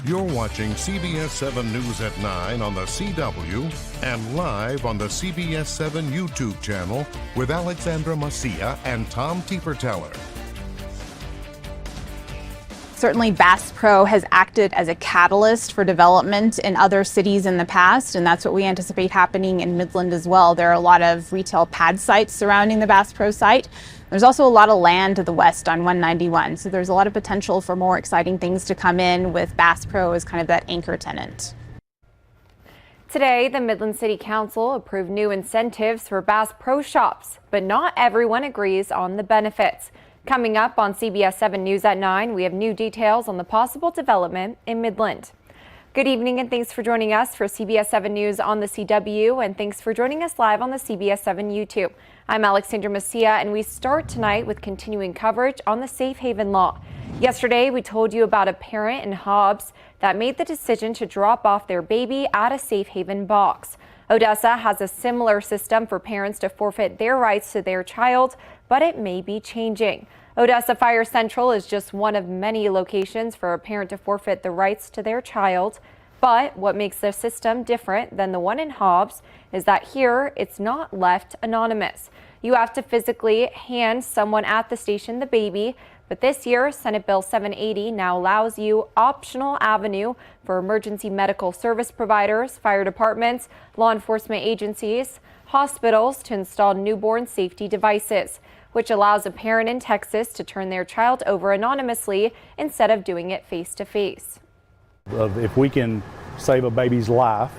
You're watching CBS7 News at 9 on the CW and live on the CBS7 YouTube channel with Alexandra, Macia, and Tom Tieferteller. Certainly, Bass Pro has acted as a catalyst for development in other cities in the past, and that's what we anticipate happening in Midland as well. There are a lot of retail pad sites surrounding the Bass Pro site. There's also a lot of land to the west on 191, so there's a lot of potential for more exciting things to come in with Bass Pro as kind of that anchor tenant. Today, the Midland City Council approved new incentives for Bass Pro Shops, but not everyone agrees on the benefits. Coming up on CBS7 News at 9, we have new details on the possible development in Midland. Good evening and thanks for joining us for CBS7 News on the CW, and thanks for joining us live on the CBS7 YouTube. I'm Alexandra, Macia, and we start tonight with continuing coverage on the safe haven law. Yesterday, we told you about a parent in Hobbs that made the decision to drop off their baby at a safe haven box. Odessa has a similar system for parents to forfeit their rights to their child, but it may be changing. Odessa Fire Central is just one of many locations for a parent to forfeit the rights to their child. But what makes the system different than the one in Hobbs is that here it's not left anonymous. You have to physically hand someone at the station the baby. But this year, Senate Bill 780 now allows you optional avenue for emergency medical service providers, fire departments, law enforcement agencies, hospitals to install newborn safety devices, which allows a parent in Texas to turn their child over anonymously instead of doing it face-to-face. If we can save a baby's life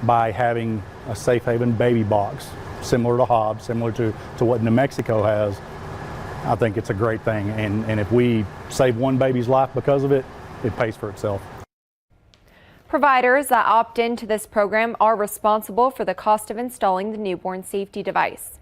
by having a safe haven baby box, similar to Hobbs, similar to what New Mexico has, I think it's a great thing. And if we save one baby's life because of it, it pays for itself. Providers that opt into this program are responsible for the cost of installing the newborn safety device.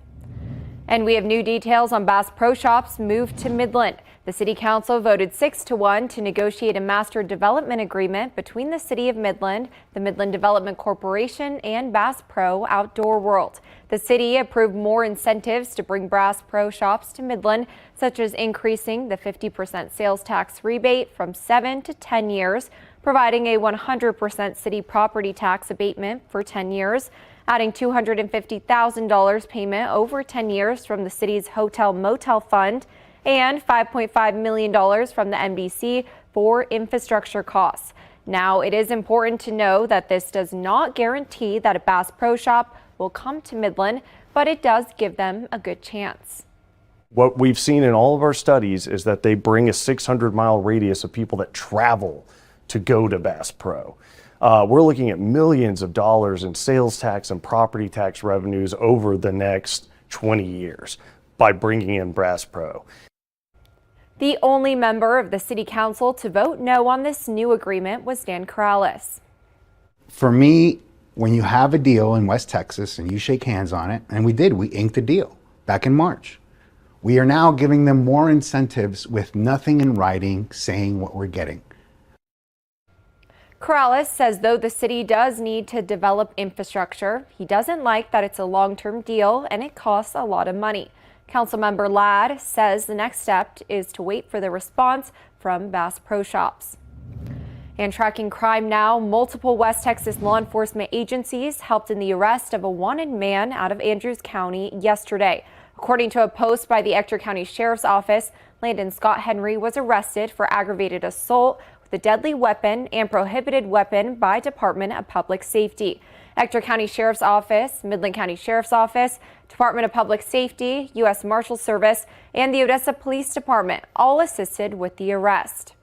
And we have new details on Bass Pro Shops' move to Midland. The City Council voted 6-1 to negotiate a master development agreement between the City of Midland, the Midland Development Corporation, and Bass Pro Outdoor World. The city approved more incentives to bring Bass Pro Shops to Midland, such as increasing the 50% sales tax rebate from 7 to 10 years, providing a 100% city property tax abatement for 10 years, adding $250,000 payment over 10 years from the city's Hotel Motel Fund, and $5.5 million from the MDC for infrastructure costs. Now, it is important to know that this does not guarantee that a Bass Pro Shop will come to Midland, but it does give them a good chance. What we've seen in all of our studies is that they bring a 600-mile radius of people that travel to go to Bass Pro. We're looking at millions of dollars in sales tax and property tax revenues over the next 20 years by bringing in Bass Pro. The only member of the City Council to vote no on this new agreement was Dan Corrales. For me, when you have a deal in West Texas and you shake hands on it, and we did, we inked a deal back in March. We are now giving them more incentives with nothing in writing saying what we're getting. Corrales says though the city does need to develop infrastructure, he doesn't like that it's a long-term deal and it costs a lot of money. Councilmember Ladd says the next step is to wait for the response from Bass Pro Shops. And tracking crime now, multiple West Texas law enforcement agencies helped in the arrest of a wanted man out of Andrews County yesterday. According to a post by the Ector County Sheriff's Office, Landon Scott Henry was arrested for aggravated assault with a deadly weapon and prohibited weapon by Department of Public Safety. Ector County Sheriff's Office, Midland County Sheriff's Office, Department of Public Safety, U.S. Marshal Service, and the Odessa Police Department all assisted with the arrest.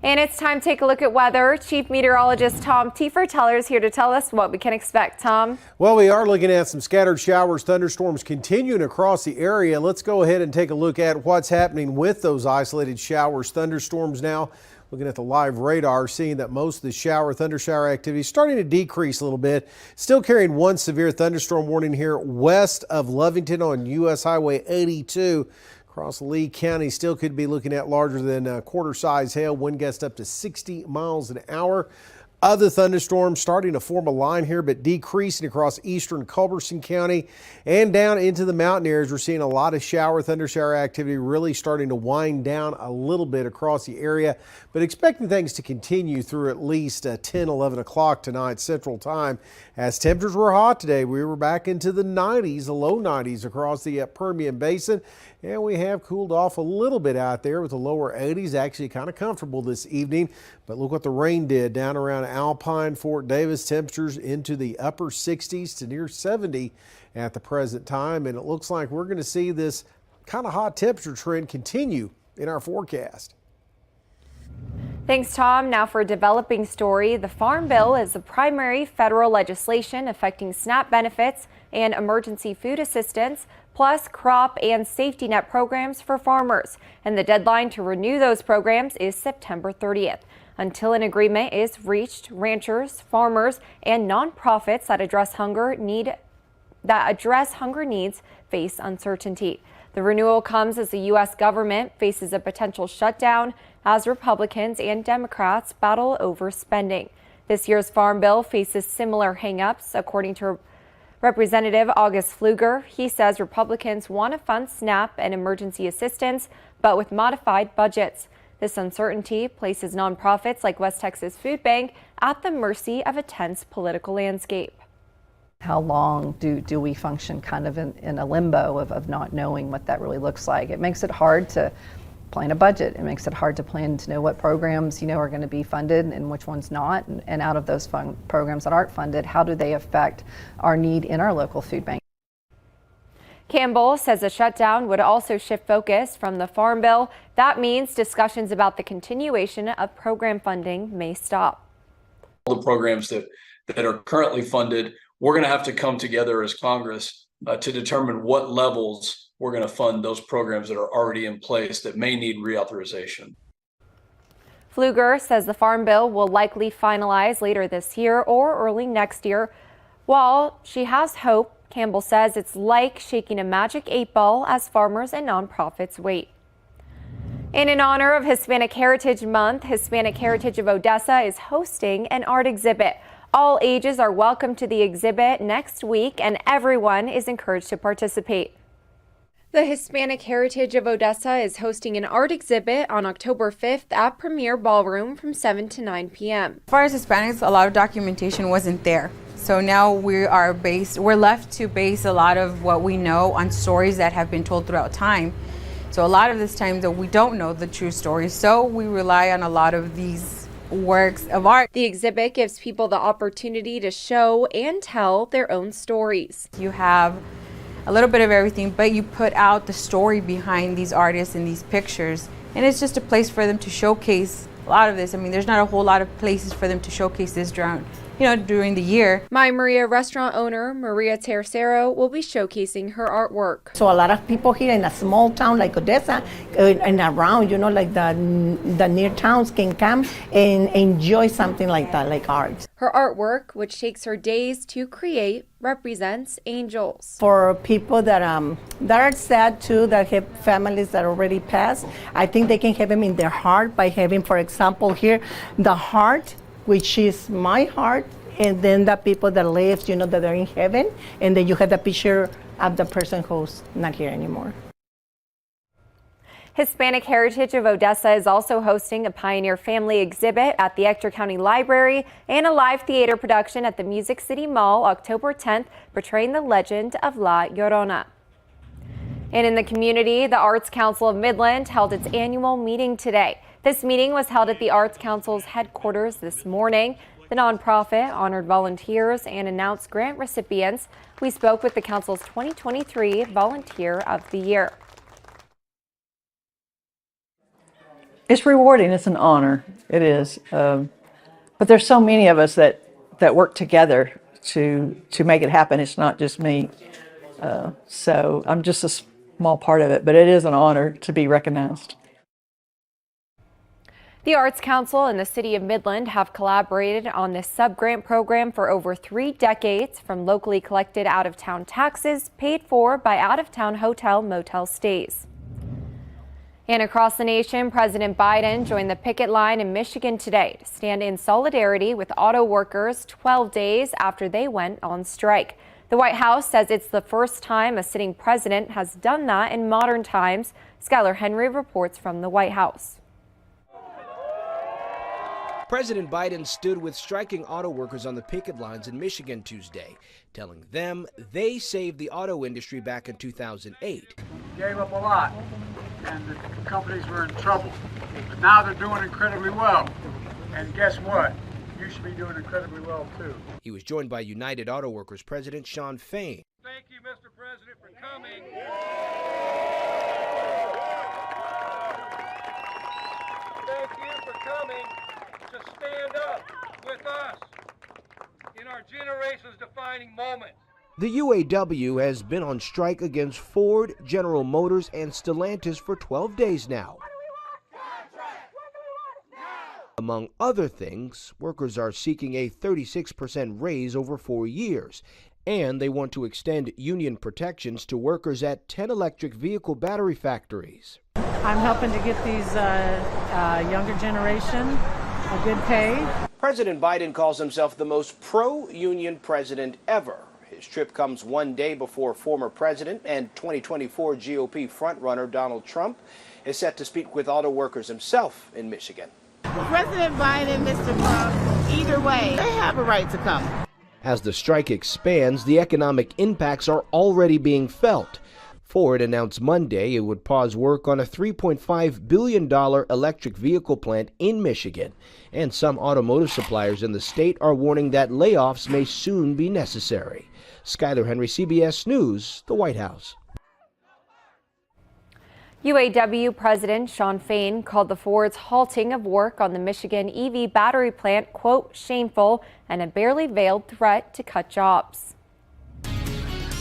And it's time to take a look at weather. Chief Meteorologist Tom Tieferteller is here to tell us what we can expect. Tom? Well, we are looking at some scattered showers, thunderstorms continuing across the area. Let's go ahead and take a look at what's happening with those isolated showers, thunderstorms now. Looking at the live radar, seeing that most of the thunder shower activity is starting to decrease a little bit. Still carrying one severe thunderstorm warning here west of Lovington on U.S. Highway 82. Across Lee County, still could be looking at larger than quarter-size hail. Wind gusts up to 60 miles an hour. Other thunderstorms starting to form a line here, but decreasing across eastern Culberson County and down into the mountain areas. We're seeing a lot of thunder shower activity really starting to wind down a little bit across the area, but expecting things to continue through at least 10, 11 o'clock tonight Central Time. As temperatures were hot today, we were back into the 90s, the low 90s across the Permian Basin, and we have cooled off a little bit out there with the lower 80s, actually kind of comfortable this evening. But look what the rain did down around Alpine, Fort Davis, temperatures into the upper 60s to near 70 at the present time. And it looks like we're going to see this kind of hot temperature trend continue in our forecast. Thanks, Tom. Now for a developing story. The Farm Bill is the primary federal legislation affecting SNAP benefits and emergency food assistance, plus crop and safety net programs for farmers. And the deadline to renew those programs is September 30th. Until an agreement is reached, ranchers, farmers, and nonprofits that address hunger needs face uncertainty. The renewal comes as the U.S. government faces a potential shutdown as Republicans and Democrats battle over spending. This year's Farm Bill faces similar hangups, according to Representative August Pfluger. He says Republicans want to fund SNAP and emergency assistance, but with modified budgets. This uncertainty places nonprofits like West Texas Food Bank at the mercy of a tense political landscape. How long do we function kind of in a limbo of not knowing what that really looks like? It makes it hard to plan a budget. It makes it hard to plan to know what programs are going to be funded and which ones not. And out of those programs that aren't funded, how do they affect our need in our local food bank? Campbell says a shutdown would also shift focus from the Farm Bill. That means discussions about the continuation of program funding may stop. The programs that are currently funded, we're going to have to come together as Congress to determine what levels we're going to fund those programs that are already in place that may need reauthorization. Pfluger says the Farm Bill will likely finalize later this year or early next year. While she has hope, Campbell says it's like shaking a magic 8-ball as farmers and nonprofits wait. And in honor of Hispanic Heritage Month, Hispanic Heritage of Odessa is hosting an art exhibit. All ages are welcome to the exhibit next week, and everyone is encouraged to participate. The Hispanic Heritage of Odessa is hosting an art exhibit on October 5th at Premier Ballroom from 7 to 9 p.m. As far as Hispanics, a lot of documentation wasn't there. So now we're left to base a lot of what we know on stories that have been told throughout time. So a lot of this time that we don't know the true story, so we rely on a lot of these works of art. The exhibit gives people the opportunity to show and tell their own stories. You have a little bit of everything, but you put out the story behind these artists and these pictures, and it's just a place for them to showcase a lot of this. I mean, there's not a whole lot of places for them to showcase this during the year. My Maria restaurant owner, Maria Tercero, will be showcasing her artwork. So a lot of people here in a small town like Odessa and around, like the near towns can come and enjoy something like that, like art. Her artwork, which takes her days to create, represents angels. For people that are sad too, that have families that already passed, I think they can have them in their heart by having, for example, here, the heart, which is my heart, and then the people that live, that are in heaven, and then you have the picture of the person who's not here anymore. Hispanic Heritage of Odessa is also hosting a Pioneer Family exhibit at the Ector County Library and a live theater production at the Music City Mall October 10th, portraying the legend of La Llorona. And in the community, the Arts Council of Midland held its annual meeting today. This meeting was held at the Arts Council's headquarters this morning. The nonprofit honored volunteers and announced grant recipients. We spoke with the council's 2023 Volunteer of the Year. It's rewarding. It's an honor. It is. But there's so many of us that work together to make it happen. It's not just me. So I'm just a small part of it, but it is an honor to be recognized. The Arts Council and the City of Midland have collaborated on this sub-grant program for over 3 decades, from locally collected out-of-town taxes paid for by out-of-town hotel motel stays. And across the nation, President Biden joined the picket line in Michigan today to stand in solidarity with auto workers 12 days after they went on strike. The White House says it's the first time a sitting president has done that in modern times. Skylar Henry reports from the White House. President Biden stood with striking auto workers on the picket lines in Michigan Tuesday, telling them they saved the auto industry back in 2008. Gave up a lot, and the companies were in trouble. But now they're doing incredibly well. And guess what? You should be doing incredibly well, too. He was joined by United Auto Workers President Shawn Fain. Thank you, Mr. President, for coming. Thank you for coming to stand up with us in our generation's defining moment. The UAW has been on strike against Ford, General Motors, and Stellantis for 12 days now. Among other things, workers are seeking a 36% raise over 4 years, and they want to extend union protections to workers at 10 electric vehicle battery factories. I'm helping to get these younger generation a good pay. President Biden calls himself the most pro-union president ever. His trip comes one day before former president and 2024 GOP frontrunner Donald Trump is set to speak with auto workers himself in Michigan. President Biden, Mr. Trump, either way, they have a right to come. As the strike expands, the economic impacts are already being felt. Ford announced Monday it would pause work on a $3.5 billion electric vehicle plant in Michigan, and some automotive suppliers in the state are warning that layoffs may soon be necessary. Skylar Henry, CBS News, the White House. UAW President Shawn Fain called the Ford's halting of work on the Michigan EV battery plant, quote, shameful and a barely veiled threat to cut jobs.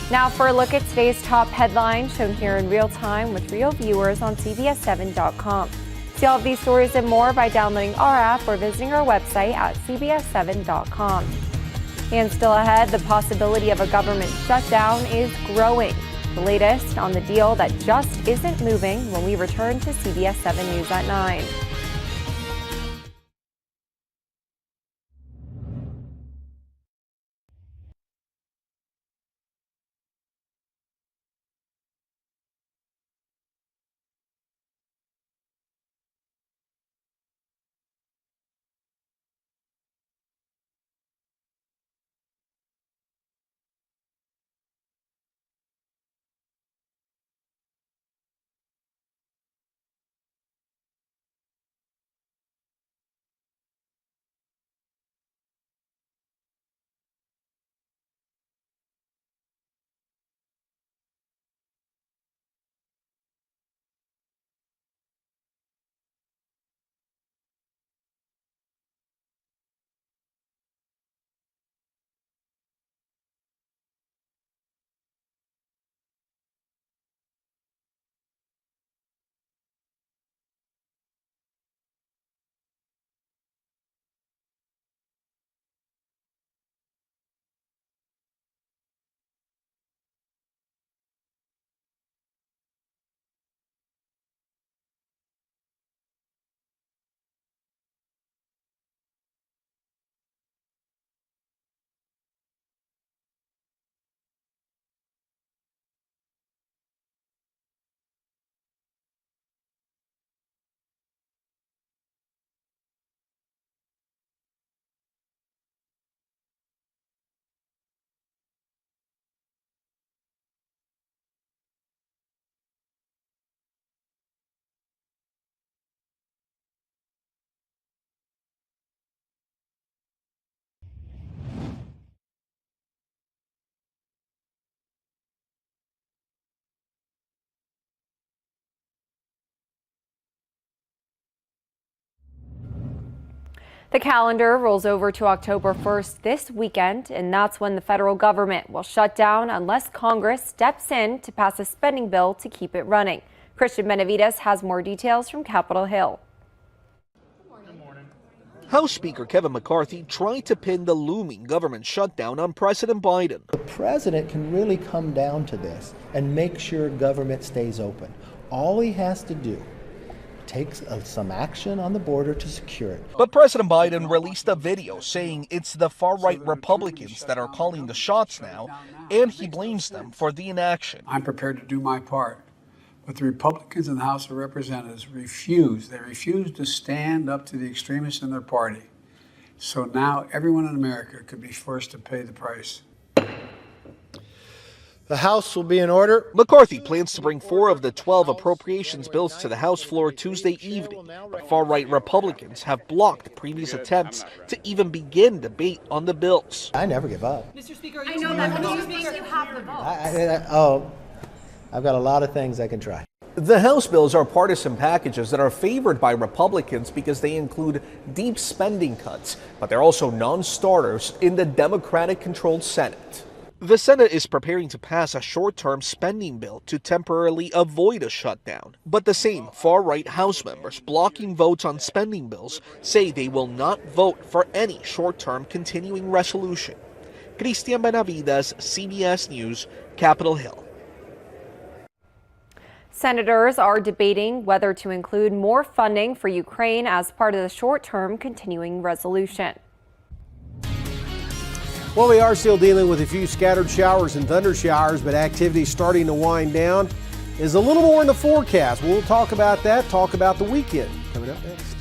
Now for a look at today's top headlines shown here in real time with real viewers on CBS7.com. See all of these stories and more by downloading our app or visiting our website at CBS7.com. And still ahead, the possibility of a government shutdown is growing. The latest on the deal that just isn't moving when we return to CBS 7 News at 9. The calendar rolls over to October 1st this weekend, and that's when the federal government will shut down unless Congress steps in to pass a spending bill to keep it running. Christian Benavides has more details from Capitol Hill. House Speaker Kevin McCarthy tried to pin the looming government shutdown on President Biden. The president can really come down to this and make sure government stays open. All he has to do take some action on the border to secure it. But President Biden released a video saying it's the far-right Republicans that are calling the shots now, and he blames them for the inaction. I'm prepared to do my part, but the Republicans in the House of Representatives refuse. They refuse to stand up to the extremists in their party. So now everyone in America could be forced to pay the price. The House will be in order. McCarthy plans to bring 4 of the 12 appropriations bills to the House floor Tuesday evening, but far-right Republicans have blocked previous attempts to even begin debate on the bills. I never give up. Mr. Speaker, I know that, Mr. Speaker, you have the vote. I've got a lot of things I can try. The House bills are partisan packages that are favored by Republicans because they include deep spending cuts, but they're also non-starters in the Democratic-controlled Senate. The Senate is preparing to pass a short-term spending bill to temporarily avoid a shutdown. But the same far-right House members blocking votes on spending bills say they will not vote for any short-term continuing resolution. Cristian Benavides, CBS News, Capitol Hill. Senators are debating whether to include more funding for Ukraine as part of the short-term continuing resolution. Well, we are still dealing with a few scattered showers and thunder showers, but activity starting to wind down. Is a little more in the forecast. We'll talk about that, talk about the weekend coming up next.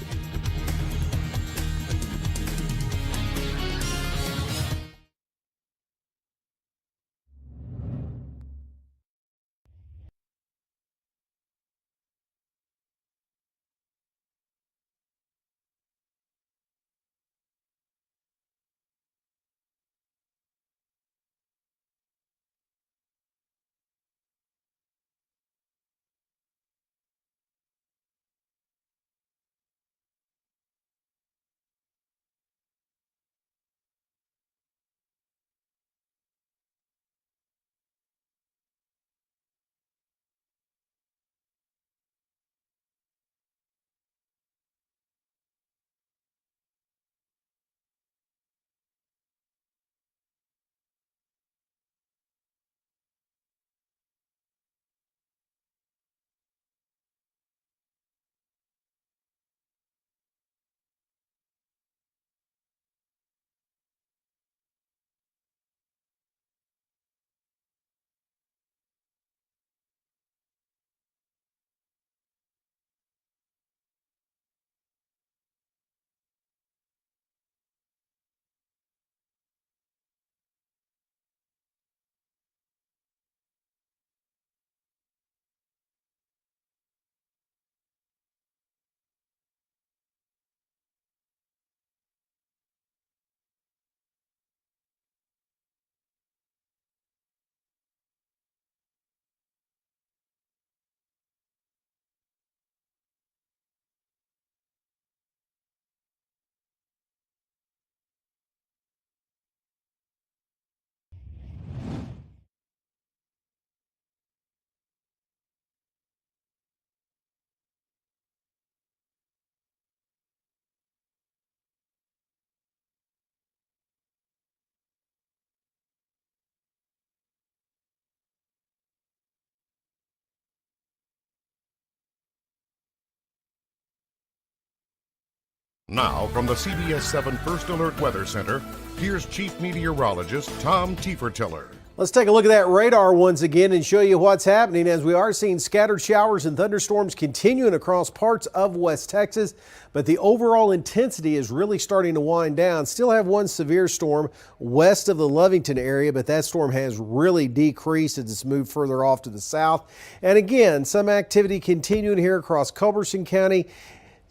Now, from the CBS7 First Alert Weather Center, here's Chief Meteorologist Tom Tiefertiller. Let's take a look at that radar once again and show you what's happening as we are seeing scattered showers and thunderstorms continuing across parts of West Texas. But the overall intensity is really starting to wind down. Still have one severe storm west of the Lovington area, but that storm has really decreased as it's moved further off to the south. And again, some activity continuing here across Culberson County.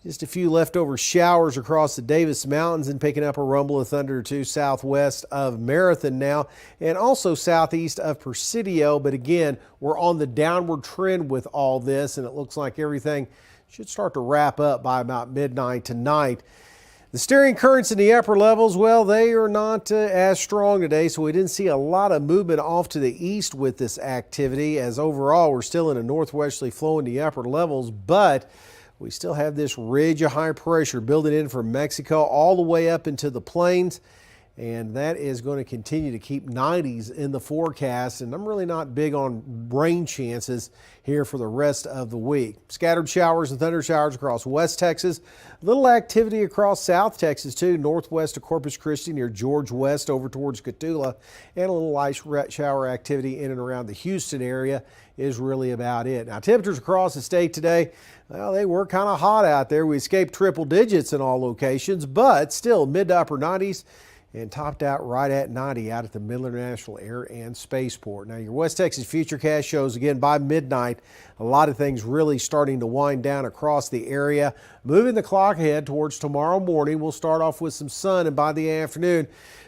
Just a few leftover showers across the Davis Mountains and picking up a rumble of thunder or two southwest of Marathon now and also southeast of Presidio. But again, we're on the downward trend with all this, and it looks like everything should start to wrap up by about midnight tonight. The steering currents in the upper levels, well, they are not as strong today, so we didn't see a lot of movement off to the east with this activity, as overall we're still in a northwesterly flow in the upper levels, but we still have this ridge of high pressure building in from Mexico all the way up into the plains. and that is going to continue to keep 90s in the forecast, and I'm really not big on rain chances here for the rest of the week. Scattered showers and thunder showers across West Texas. Little activity across South Texas too, northwest of Corpus Christi near George West over towards Cotulla, and a little light shower activity in and around the Houston area is really about it. Now, temperatures across the state today, well, they were kind of hot out there. We escaped triple digits in all locations, but still mid to upper 90s. And topped out right at 90 out at the Midland National Air and Spaceport. Now, your West Texas Futurecast shows again by midnight a lot of things really starting to wind down across the area. Moving the clock ahead towards tomorrow morning, we'll start off with some sun, and by the afternoon,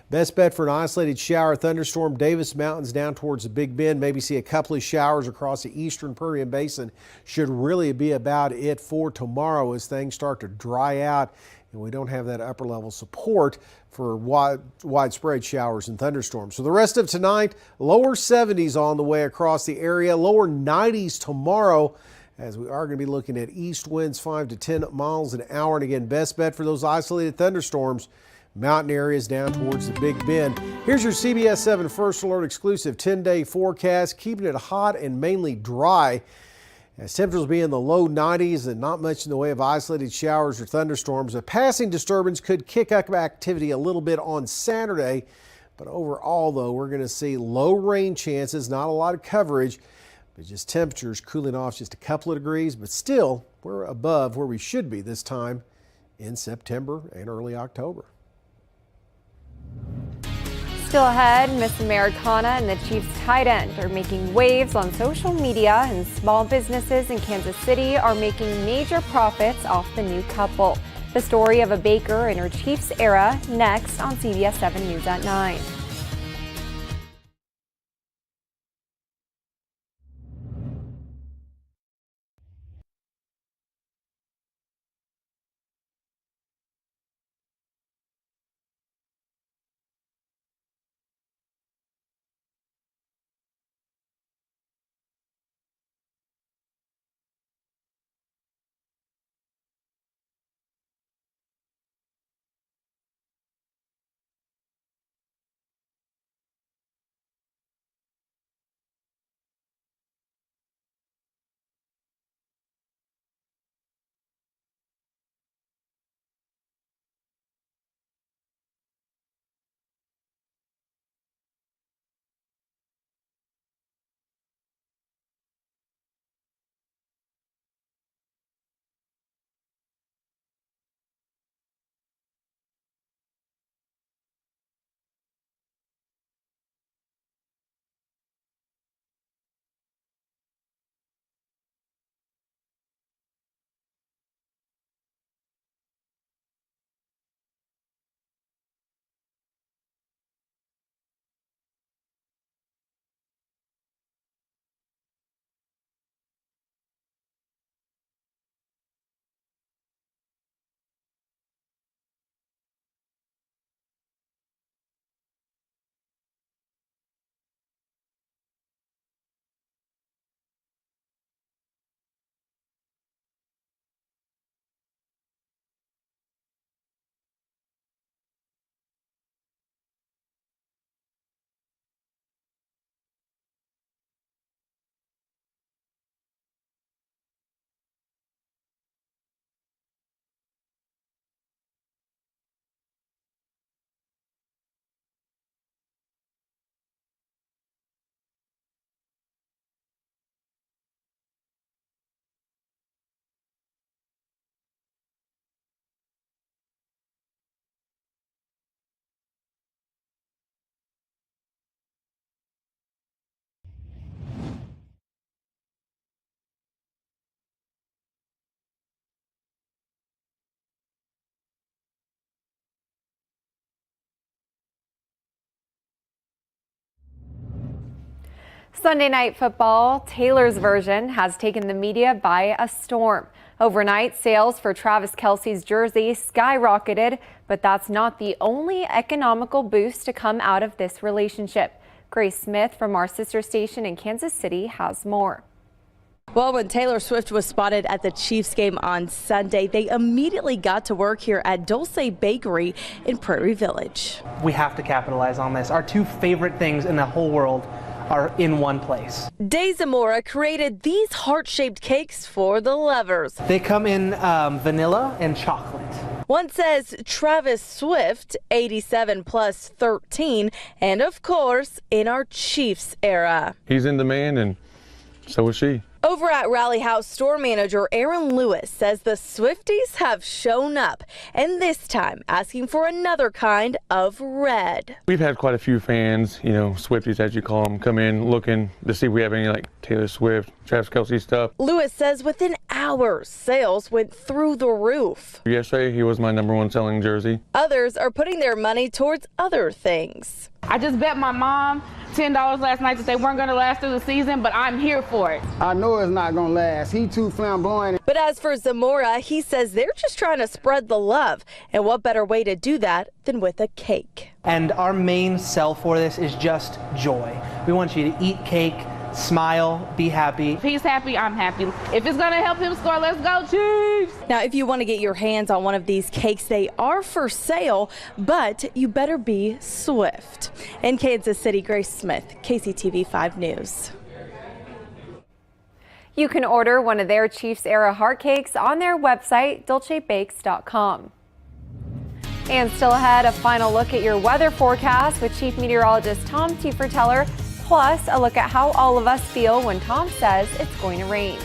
best bet for an isolated shower thunderstorm. Davis Mountains down towards the Big Bend. Maybe see a couple of showers across the eastern Permian Basin. Should really be about it for tomorrow as things start to dry out and we don't have that upper level support for widespread showers and thunderstorms. So the rest of tonight, lower 70s on the way across the area, lower 90s tomorrow, as we are going to be looking at east winds 5 to 10 miles an hour. And again, best bet for those isolated thunderstorms, mountain areas down towards the Big Bend. Here's your CBS 7 First Alert exclusive 10-day forecast, keeping it hot and mainly dry, as temperatures will be in the low 90s and not much in the way of isolated showers or thunderstorms. A passing disturbance could kick up activity a little bit on Saturday, but overall, though, we're going to see low rain chances, not a lot of coverage, but just temperatures cooling off just a couple of degrees, but still, we're above where we should be this time in September and early October. Still ahead, Miss Americana and the Chiefs tight end are making waves on social media, and small businesses in Kansas City are making major profits off the new couple. The story of a baker in her Chiefs era next on CBS 7 News at 9. Sunday night football, Taylor's version, has taken the media by a storm. Overnight, sales for Travis Kelce's jersey skyrocketed, but that's not the only economical boost to come out of this relationship. Grace Smith from our sister station in Kansas City has more. Well, when Taylor Swift was spotted at the Chiefs game on Sunday, they immediately got to work here at Dulce Bakery in Prairie Village. We have to capitalize on this. Our two favorite things in the whole world are in one place. Day Zamora created these heart-shaped cakes for the lovers. They come in vanilla and chocolate. One says Travis Swift, 87 plus 13, and of course, in our Chiefs era. He's in demand and so is she. Over at Rally House, store manager Aaron Lewis says the Swifties have shown up, and this time asking for another kind of red. We've had quite a few fans, you know, Swifties as you call them, come in looking to see if we have any like Taylor Swift, Travis Kelce stuff. Lewis says within hours, sales went through the roof. Yesterday, he was my #1 selling jersey. Others are putting their money towards other things. I just bet my mom $10 last night that they weren't going to last through the season, but I'm here for it. I know it's not going to last. He too flamboyant. But as for Zamora, he says they're just trying to spread the love. And what better way to do that than with a cake? And our main sell for this is just joy. We want you to eat cake, smile, be happy. If he's happy, I'm happy. If it's going to help him score, let's go Chiefs! Now, if you want to get your hands on one of these cakes, they are for sale, but you better be swift. In Kansas City, Grace Smith, KCTV 5 News. You can order one of their Chiefs era heart cakes on their website, dolcebakes.com. And still ahead, a final look at your weather forecast with Chief Meteorologist Tom Tieferteller, plus a look at how all of us feel when Tom says it's going to rain.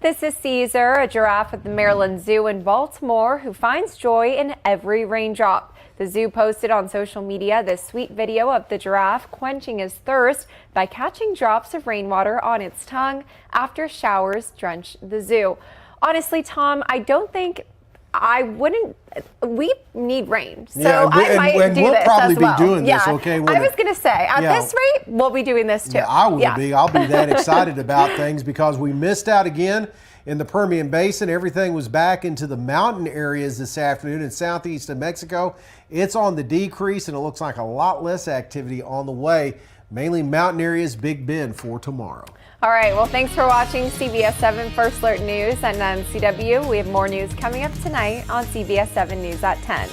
This is Caesar, a giraffe at the Maryland Zoo in Baltimore who finds joy in every raindrop. The zoo posted on social media this sweet video of the giraffe quenching his thirst by catching drops of rainwater on its tongue after showers drenched the zoo. Honestly, Tom, we need rain, so yeah, I might and do we'll this probably as well. be doing this, okay? I was going to say, at this rate, we'll be doing this too. Yeah, I will be. I'll be that excited about things because we missed out again in the Permian Basin. Everything was back into the mountain areas this afternoon in southeast of Mexico. It's on the decrease, and it looks like a lot less activity on the way Mainly mountain areas, Big Bend for tomorrow. All right, well, thanks for watching CBS 7 First Alert News and CW. We have more news coming up tonight on CBS 7 News at 10.